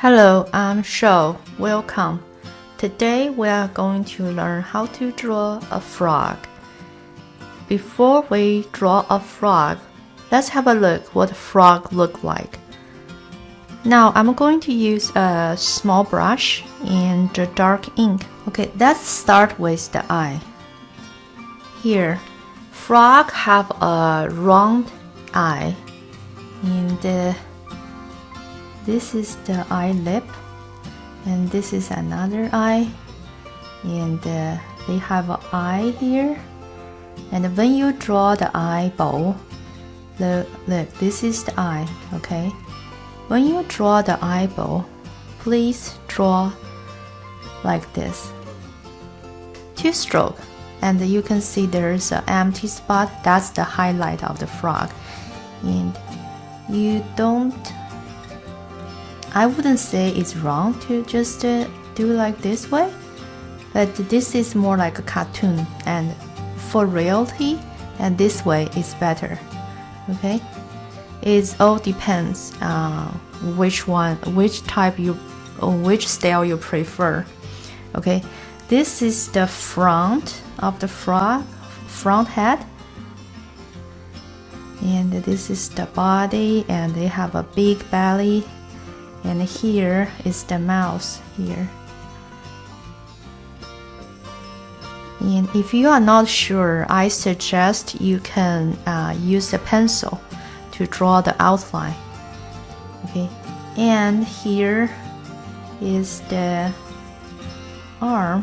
Hello, I'm Shou. Welcome. Today we are going to learn how to draw a frog. Before we draw a frog, let's have a look what a frog looks like. Now I'm going to use a small brush and dark ink. Okay, let's start with the eye. Here, frog have a round eye, and this is the eye lip, and this is another eye, and they have an eye here. And when you draw the eyeball, look, this is the eye, okay? When you draw the eyeball, please draw like this. Two stroke, and you can see there's an empty spot. That's the highlight of the frog. And you don't, I wouldn't say it's wrong to just do like this way, but this is more like a cartoon, and for reality, and this way is better. Okay, it all depends which style you prefer. Okay, this is the front of the frog, front head, and this is the body, and they have a big belly. And here is the mouth here. And if you are not sure, I suggest you can use a pencil to draw the outline. Okay, and here is the arm,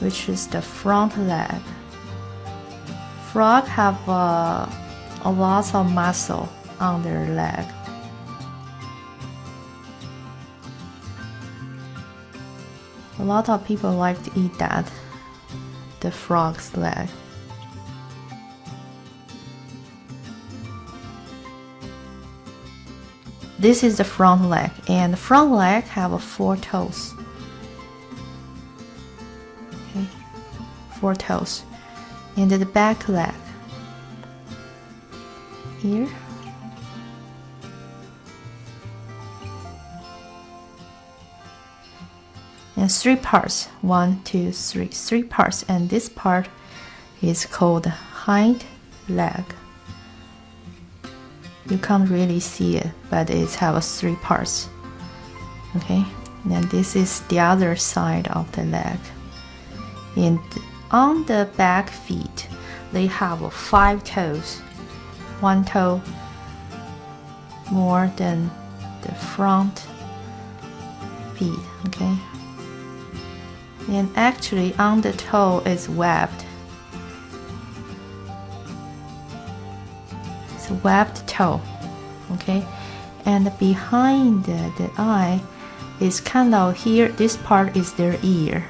which is the front leg. Frog have a lot of muscle on their leg. A lot of people like to eat that, the frog's leg. This is the front leg, and the front leg have 4 toes. Okay, 4 toes. And the back leg here. And 3 parts, 1, 2, 3, 3 parts, and this part is called hind leg. You can't really see it, but it has 3 parts. Okay, and this is the other side of the leg. And on the back feet, they have 5 toes, 1 toe more than the front feet. Okay. And actually on the toe is webbed. It's a webbed toe, okay? And behind the eye is kind of here, this part is their ear.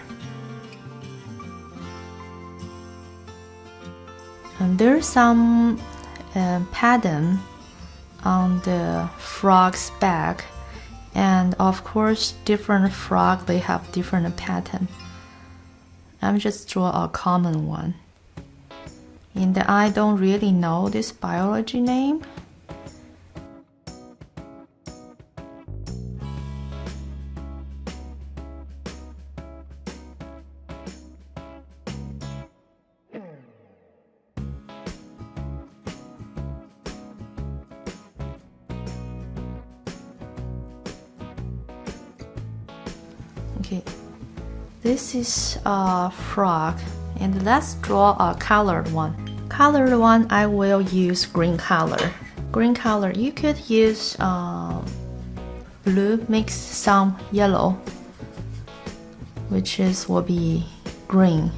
And there's some pattern on the frog's back, and of course different frog, they have different pattern. I'm just draw a common one. And I don't really know this biology name. Okay. This is a frog, and let's draw a colored one. Colored one, I will use green color. Green color, you could use blue, mix some yellow, which will be green.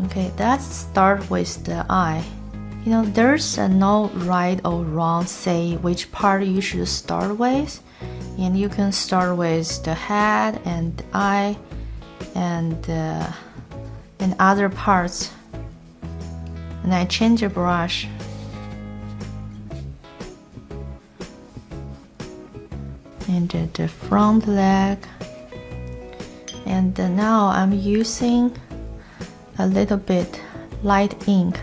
Okay, let's start with the eye. You know, there's no right or wrong say which part you should start with, and you can start with the head and the eye and other parts. And I change the brush. And the front leg. And now I'm using a little bit light ink.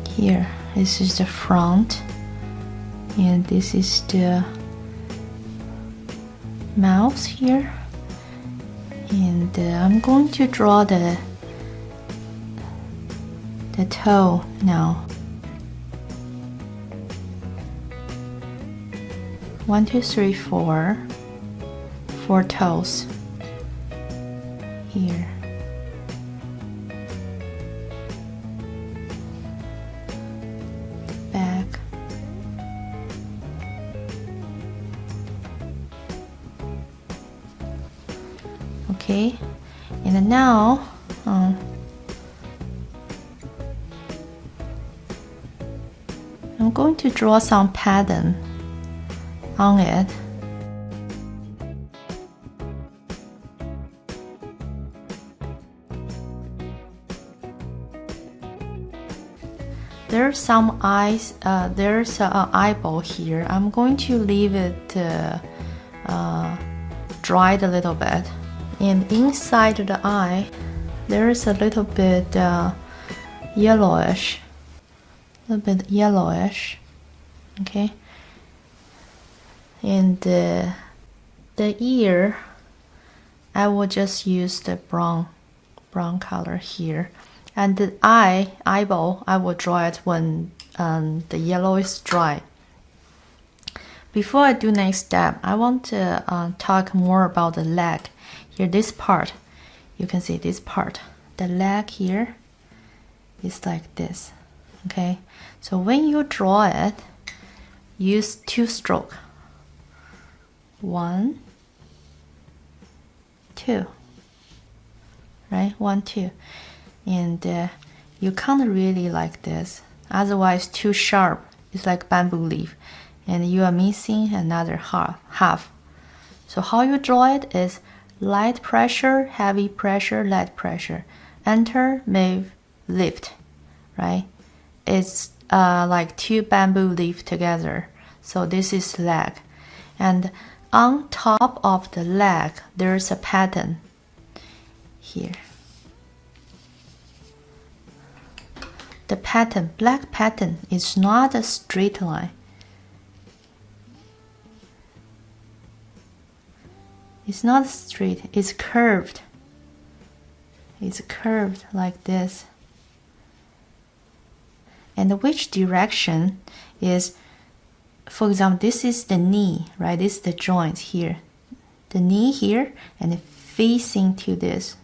Here, this is the front, and this is the mouth here, and I'm going to draw the toe now. 1, 2, 3, 4 toes here. Back. Okay, and now I'm going to draw some pattern on it. There's some eyes, there's an eyeball here. I'm going to leave it dried a little bit. And inside the eye, there's a little bit yellowish. Okay. And the ear, I will just use the brown color here. And the eyeball, I will draw it when the yellow is dry. Before I do next step, I want to talk more about the leg. Here, this part, you can see this part. The leg here is like this, okay? So when you draw it, use 2 strokes. 1, 2, right? 1, 2. And you can't really like this, otherwise too sharp. It's like bamboo leaf, and you are missing another half. So how you draw it is light pressure, heavy pressure, light pressure. Enter, move, lift, right? It's like 2 bamboo leaf together. So this is leg, and on top of the leg there's a pattern here. The pattern, black pattern, is not a straight line. It's not straight, it's curved. It's curved like this. And which direction is, for example, this is the knee, right? This is the joint here. The knee here, and facing to this.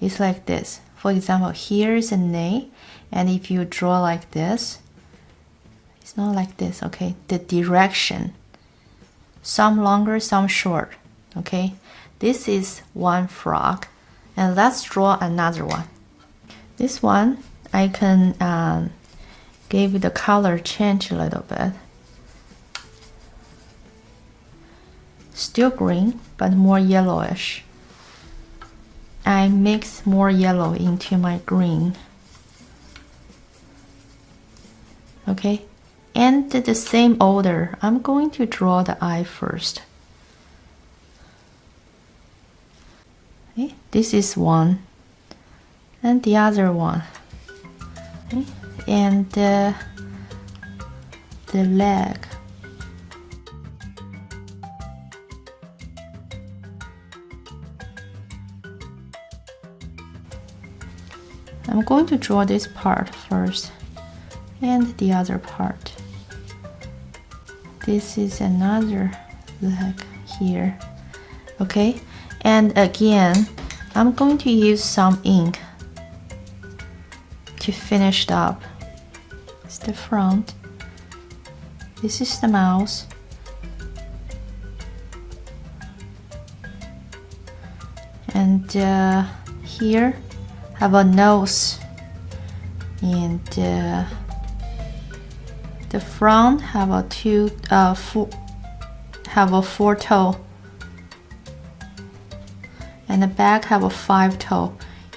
It's like this. For example, here is a knee, and if you draw like this, it's not like this, okay? The direction, some longer, some short, okay? This is one frog, and let's draw another one. This one, I can give the color change a little bit. Still green, but more yellowish. I mix more yellow into my green. Okay, and the same order, I'm going to draw the eye first. Okay, this is one, and the other one. Okay, and the leg. I'm going to draw this part first and the other part. This is another leg here. Okay, and again, I'm going to use some ink to finish it up. It's the front. This is the mouth. And here have a nose, and the front have a four toe, and the back have a 5 toe.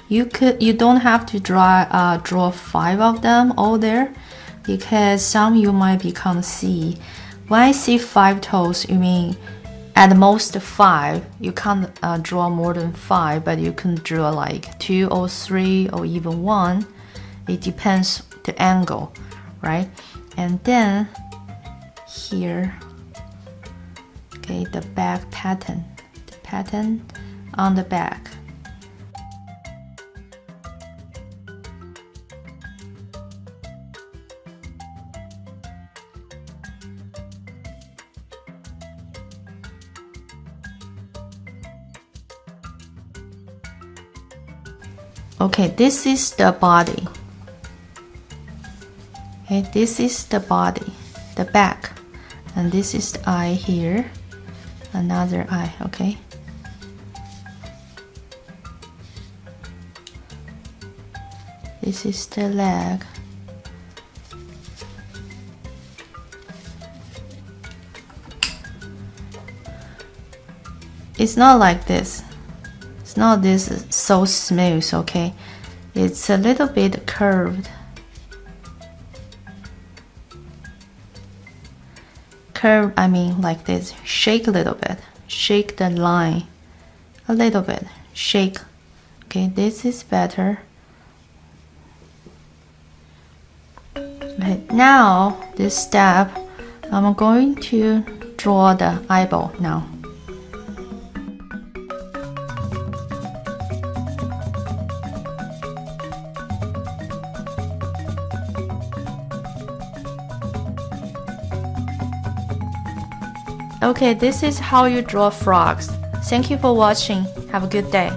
You don't have to draw 5 of them all there, because some you might can't see. When I say 5 toes, you mean at most 5. You can't draw more than 5, but you can draw like 2 or 3 or even 1. It depends the angle, right? And then here Okay, the back pattern. The pattern on the back. Okay, this is the body. Okay, this is the body, the back, and this is the eye here, another eye, okay? This is the leg. It's not like this. It's not this so smooth, okay? It's a little bit curved. Curve, I mean like this. Shake a little bit. Shake the line a little bit. Shake. Okay, this is better. Okay, now this step, I'm going to draw the eyeball now. Okay, this is how you draw frogs. Thank you for watching. Have a good day.